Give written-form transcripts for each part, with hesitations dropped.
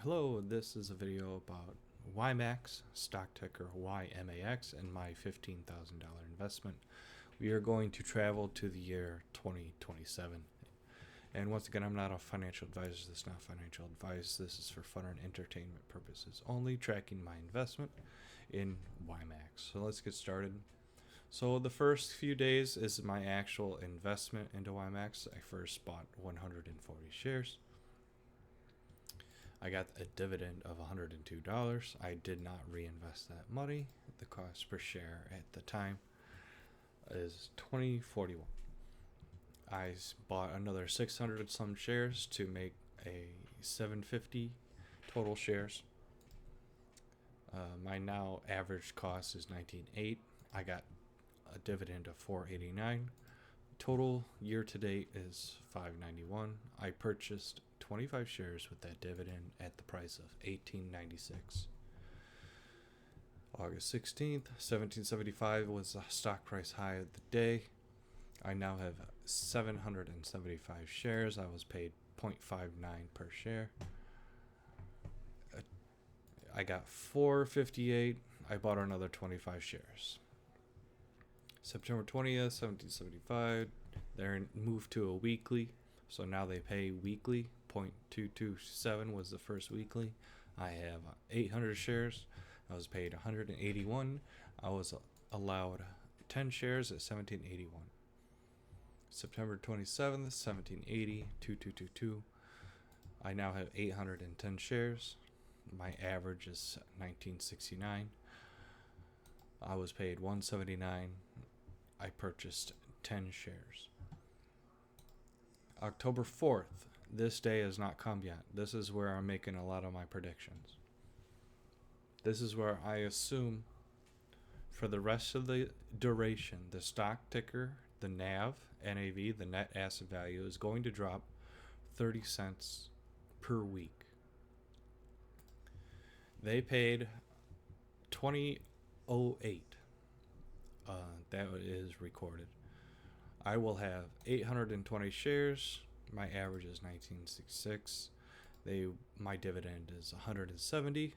Hello, this is a video about YMAX, stock ticker YMAX, and my $15,000 investment. We are going to travel to the year 2027. And once again, I'm not a financial advisor. This is not financial advice. This is for fun and entertainment purposes only, tracking my investment in YMAX. So let's get started. So the first few days is my actual investment into YMAX. I first bought 140 shares. I got a dividend of $102. I did not reinvest that money. The cost per share at the time is $20.41. I bought another 600 some shares to make a 750 total shares. My now average cost is $19.08. I got a dividend of $4.89. Total year to date is $5.91. I purchased 25 shares with that dividend at the price of $18.96. August 16th, $17.75 was the stock price high of the day. I now have 775 shares. I was paid $0.59 per share. I got $4.58. I bought another 25 shares. September 20th, $17.75. They're moved to a weekly, so now they pay weekly. 0.227 was the first weekly. I have 800 shares. I was paid $181. I was allowed 10 shares at $17.81. September 27th, $17.80, 2222. I now have 810 shares. My average is $19.69. I was paid $179. I purchased 10 shares. October 4th. This day has not come yet. This is where I'm making a lot of my predictions. This is where I assume for the rest of the duration, the stock ticker, the NAV, the net asset value, is going to drop 30 cents per week. They paid $20.08. That is recorded. I will have 820 shares. My average is $19.66. My dividend is $170.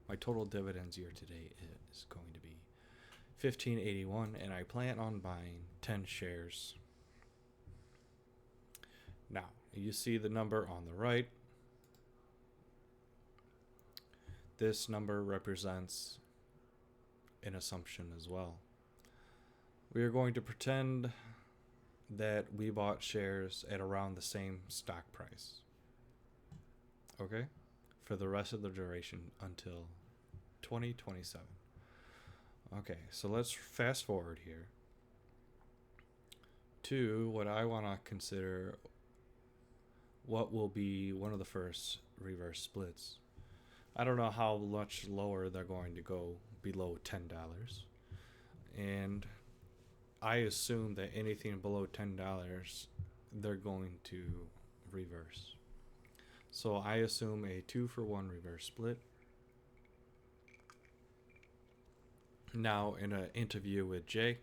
My total dividends year to date is going to be $15.81, and I plan on buying 10 shares. Now, you see the number on the right. This number represents an assumption as well. We are going to pretend that we bought shares at around the same stock price. Okay? For the rest of the duration until 2027. Okay, so let's fast forward here to what I want to consider what will be one of the first reverse splits. I don't know how much lower they're going to go below $10. And I assume that anything below $10, they're going to reverse. So I assume a 2-for-1 reverse split. Now, in an interview with Jay,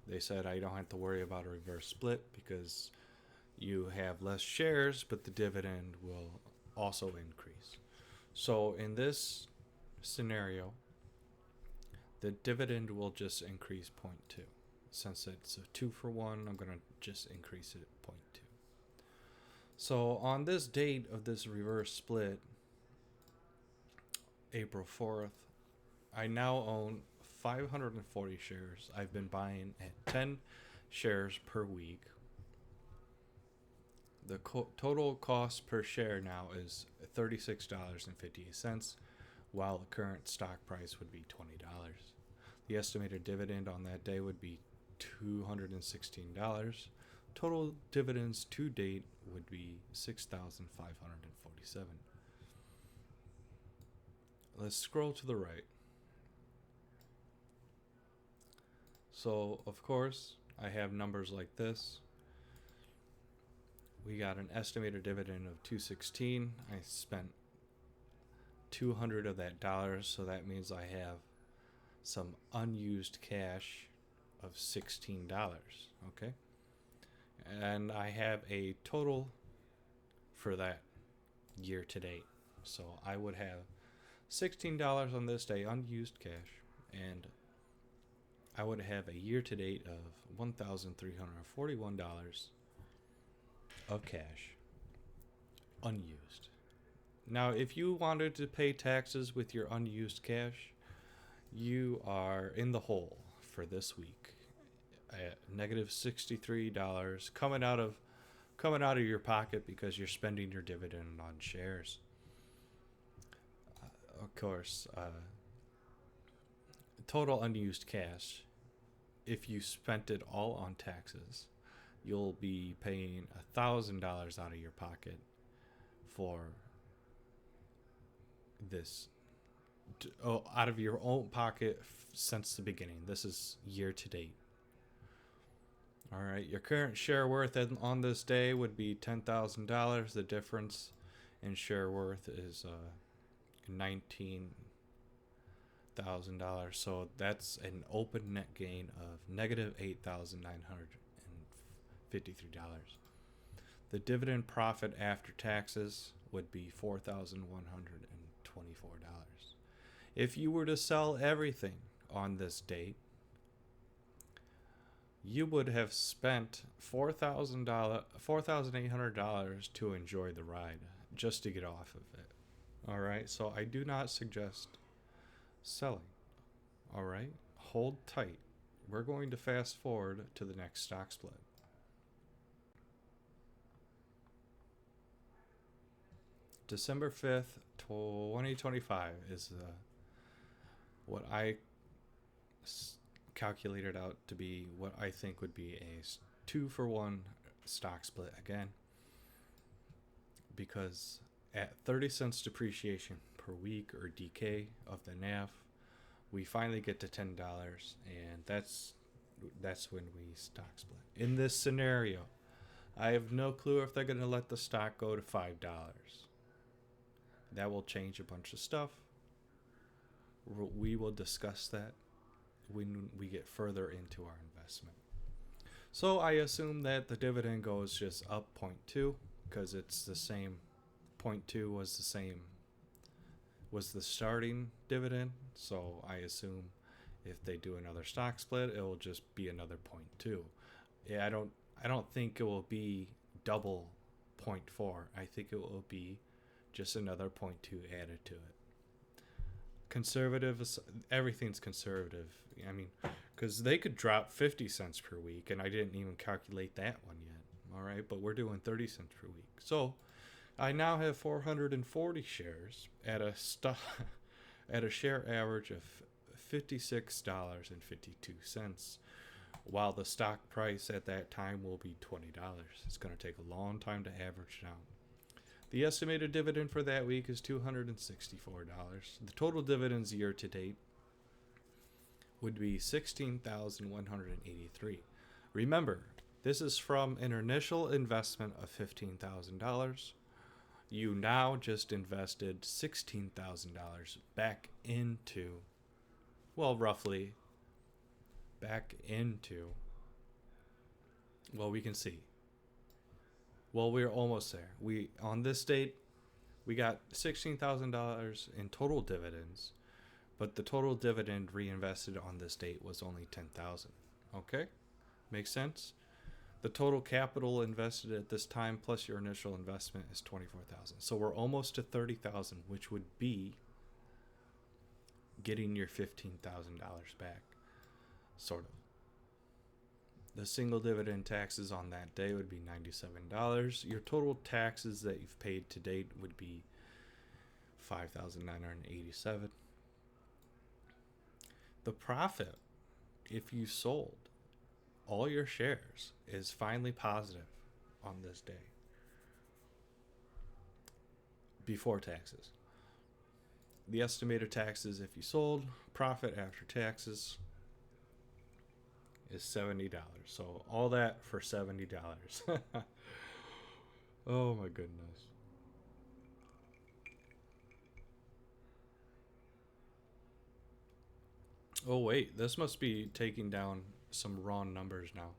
they said I don't have to worry about a reverse split because you have less shares, but the dividend will also increase. So in this scenario, the dividend will just increase 0.2. Since it's a 2-for-1, I'm going to just increase it 0.2. So on this date of this reverse split, April 4th, I now own 540 shares. I've been buying at 10 shares per week. The total cost per share now is $36.58, while the current stock price would be $20. The estimated dividend on that day would be $216. Total dividends to date would be $6,547. Let's scroll to the right. So, of course, I have numbers like this. We got an estimated dividend of $216. I spent $200 of that dollars, so that means I have some unused cash of $16. Okay? And I have a total for that year to date So I would have $16 on this day unused cash, and I would have a year to date of $1,341 of cash unused. Now, if you wanted to pay taxes with your unused cash, you are in the hole for this week at negative $63 coming out of your pocket because you're spending your dividend on shares. Of course, total unused cash, if you spent it all on taxes, you'll be paying $1,000 out of your pocket for this. Out of your own pocket since the beginning. This is year to date. All right, your current share worth on this day would be $10,000. The difference in share worth is $19,000. So that's an open net gain of negative $8,953. The dividend profit after taxes would be $4,124. If you were to sell everything on this date, you would have spent $4,800 to enjoy the ride, just to get off of it. All right, so I do not suggest selling. All right, hold tight. We're going to fast forward to the next stock split. December 5th, 2025 is what I calculated out to be what I think would be a 2-for-1 stock split again, because at 30 cents depreciation per week or DK of the NAV, we finally get to $10, and that's when we stock split. In this scenario, I have no clue if they're going to let the stock go to $5. That will change a bunch of stuff. We will discuss that when we get further into our investment. So I assume that the dividend goes just up 0.2 because it's the same. 0.2 was the starting dividend. So I assume if they do another stock split, it will just be another 0.2. Yeah, I don't think it will be double 0.4. I think it will be just another 0.2 added to it. Conservative, everything's conservative. I mean, because they could drop 50 cents per week, and I didn't even calculate that one yet. All right, but we're doing 30 cents per week. So I now have 440 shares at a at a share average of $56.52, while the stock price at that time will be $20. It's going to take a long time to average it out. The estimated dividend for that week is $264. The total dividends year to date would be $16,183. Remember, this is from an initial investment of $15,000. You now just invested $16,000 back into, well, roughly back into, well, we can see. Well, we're almost there. On this date, we got $16,000 in total dividends, but the total dividend reinvested on this date was only $10,000. Okay? Makes sense? The total capital invested at this time plus your initial investment is $24,000. So we're almost to $30,000, which would be getting your $15,000 back, sort of. The single dividend taxes on that day would be $97. Your total taxes that you've paid to date would be $5,987. The profit, if you sold all your shares, is finally positive on this day before taxes. The estimated taxes if you sold, profit after taxes, is $70. So all that for $70. Oh my goodness. Oh wait, this must be taking down some wrong numbers now,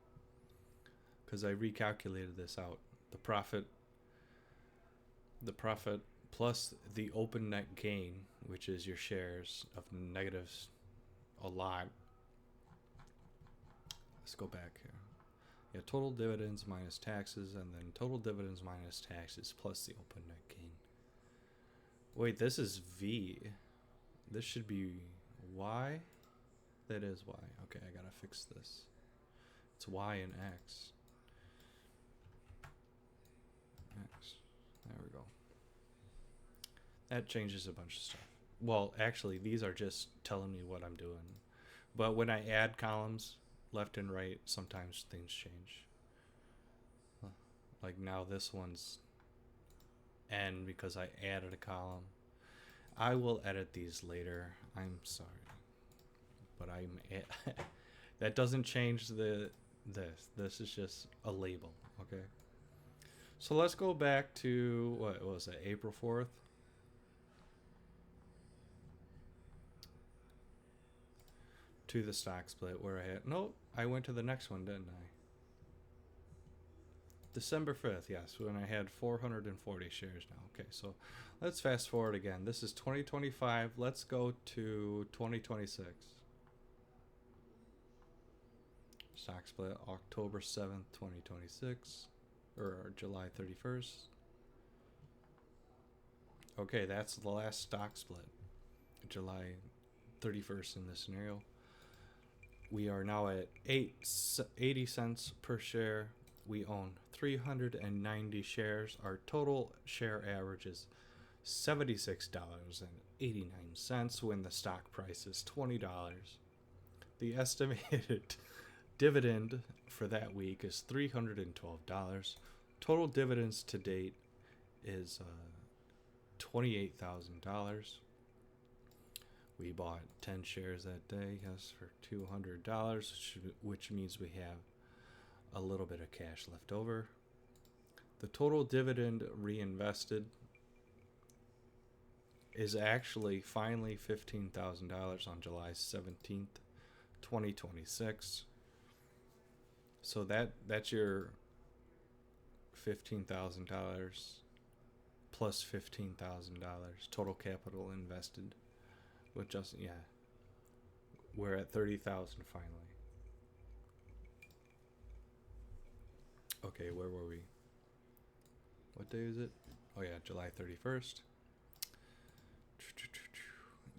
because I recalculated this out. The profit plus the open net gain, which is your shares of negatives a lot. Let's go back here. Yeah, total dividends minus taxes, and then total dividends minus taxes plus the open net gain. Wait, this is V. This should be Y. That is Y. Okay, I gotta fix this. It's Y and X. X. There we go. That changes a bunch of stuff. Well, actually, these are just telling me what I'm doing. But when I add columns, left and right, sometimes things change. Like now this one's N because I added a column. I will edit these later. I'm sorry. But that doesn't change this. This is just a label, okay? So let's go back to, what was it, April 4th? To the stock split where I had, no, I went to the next one, didn't I? December 5th, yes, when I had 440 shares now. Okay, so let's fast forward again. This is 2025. Let's go to 2026. Stock split October 7th, 2026, or July 31st. Okay, that's the last stock split, July 31st in this scenario. We are now at 80 cents per share. We own 390 shares. Our total share average is $76.89 when the stock price is $20. The estimated dividend for that week is $312. Total dividends to date is $28,000. We bought 10 shares that day, yes, for $200, which means we have a little bit of cash left over. The total dividend reinvested is actually finally $15,000 on July 17th, 2026. So that's your $15,000 plus $15,000 total capital invested. With just, yeah, we're at 30,000 finally. Okay, where were we? What day is it? Oh yeah, July 31st.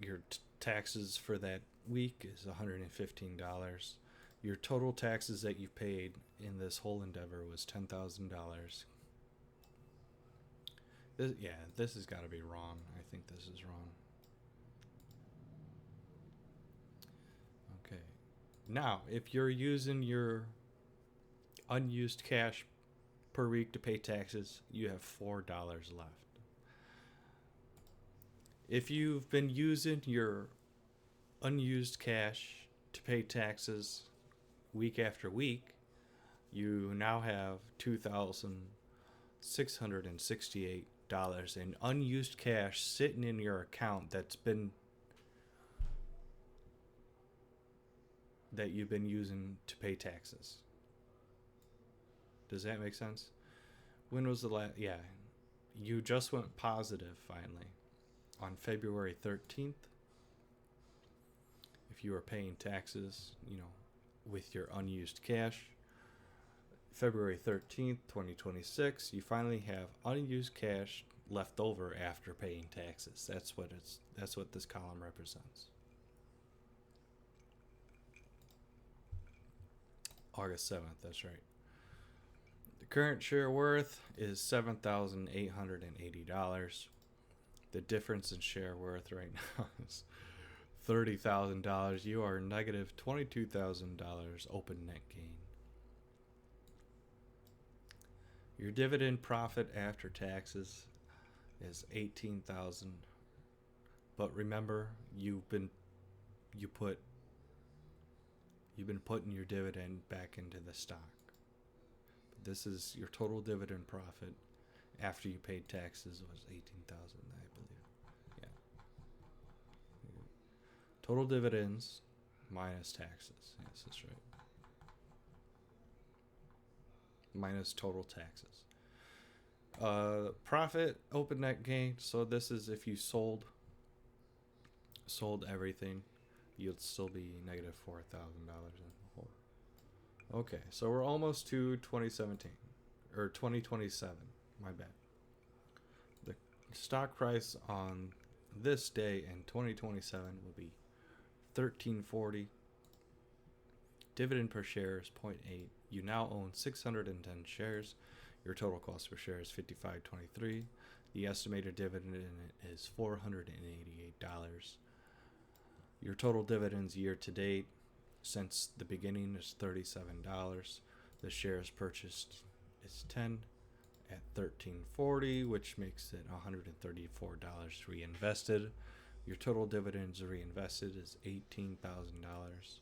Your taxes for that week is $115. Your total taxes that you paid in this whole endeavor was $10,000. This has got to be wrong. I think this is wrong. Okay. Now, if you're using your unused cash per week to pay taxes, you have $4 left. If you've been using your unused cash to pay taxes week after week, you now have $2,668 in unused cash sitting in your account that you've been using to pay taxes. Does that make sense? When was the last? Yeah, you just went positive finally on February 13th. If you were paying taxes, with your unused cash, February 13th, 2026, you finally have unused cash left over after paying taxes. That's what this column represents. August 7th, that's right. The current share worth is $7,880. The difference in share worth right now is $30,000. You are negative $22,000 open net gain. Your dividend profit after taxes is $18,000. But remember, you've been putting your dividend back into the stock. This is your total dividend profit after you paid taxes was $18,000, I believe. Yeah. Total dividends minus taxes. Yes, that's right. Minus total taxes. Profit, open net gain. So this is if you sold everything, you'd still be negative $4,000 in the hole. Okay, so we're almost to 2017 or 2027. My bad. The stock price on this day in 2027 will be $13.40. Dividend per share is 0.8. You now own 610 shares. Your total cost per share is $55.23. The estimated dividend in it is $488. Your total dividends year to date since the beginning is $37. The shares purchased is 10 at $13.40, which makes it $134 reinvested. Your total dividends reinvested is $18,000.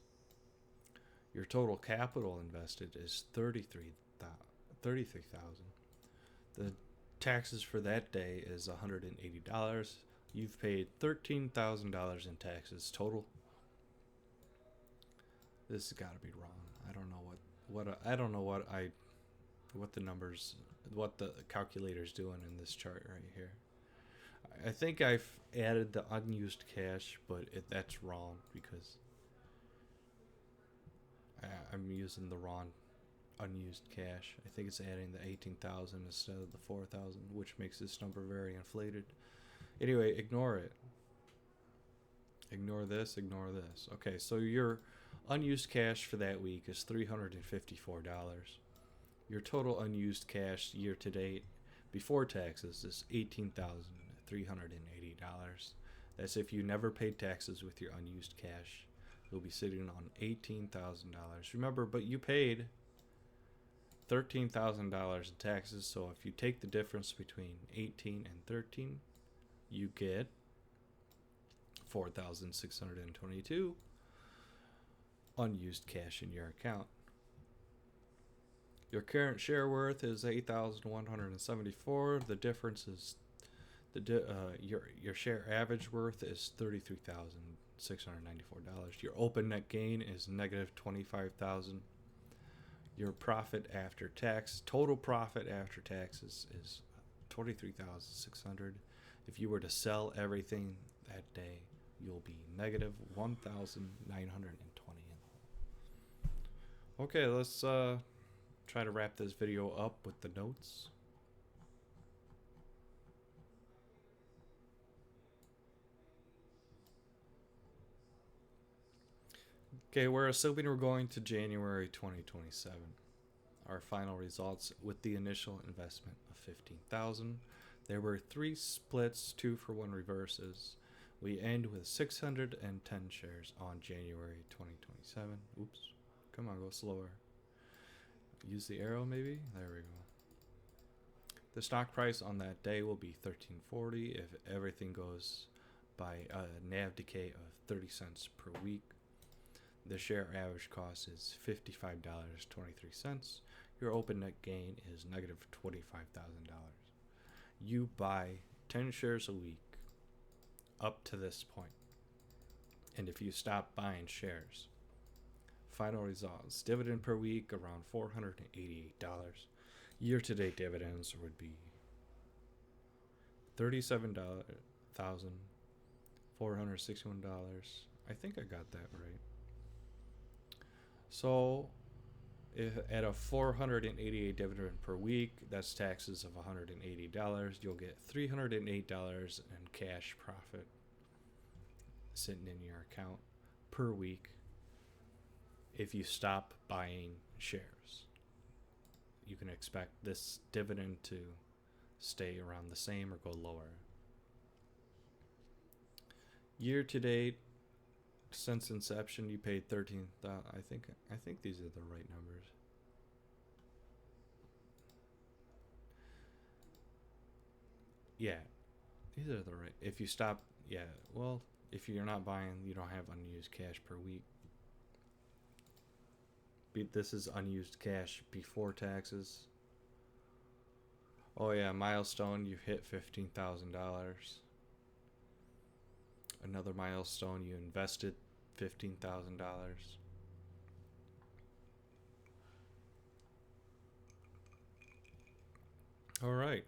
Your total capital invested is $33,000. The taxes for that day is $180. You've paid $13,000 in taxes total. This has got to be wrong. I don't know what the numbers, what the calculator's doing in this chart right here. I think I've added the unused cash, but that's wrong because I'm using the wrong unused cash. I think it's adding the 18,000 instead of the 4,000, which makes this number very inflated. Anyway, ignore it. Ignore this. Okay, so your unused cash for that week is $354. Your total unused cash year to date before taxes is $18,380. That's if you never paid taxes with your unused cash. You'll be sitting on $18,000. Remember, but you paid $13,000 in taxes, so if you take the difference between 18 and 13, you get 4,622 unused cash in your account. Your current share worth is 8,174. The difference is your share average worth is $33,694. Your open net gain is negative 25,000. Your profit after tax, total profit after taxes, is 23,600. If you were to sell everything that day, you'll be negative 1,920. Okay, let's try to wrap this video up with the notes. Okay, we're assuming we're going to January 2027. Our final results with the initial investment of $15,000. There were 3 splits, 2 for 1 reverses. We end with 610 shares on January 2027. Oops. Come on, go slower. Use the arrow maybe? There we go. The stock price on that day will be $13.40 if everything goes by a NAV decay of 30 cents per week. The share average cost is $55.23. Your open net gain is negative $25,000. You buy 10 shares a week up to this point. And if you stop buying shares, final results, dividend per week around $488. Year-to-date dividends would be $37,461. I think I got that right. So, if at a $488 dividend per week, that's taxes of $180. You'll get $308 in cash profit sitting in your account per week if you stop buying shares. You can expect this dividend to stay around the same or go lower. Year to date, since inception, you paid $13,000. I think these are the right numbers. Yeah, these are the right. If you stop, well, if you're not buying, you don't have unused cash per week. This is unused cash before taxes. Oh yeah, milestone, you've hit $15,000. Another milestone, you invested $15,000. All right.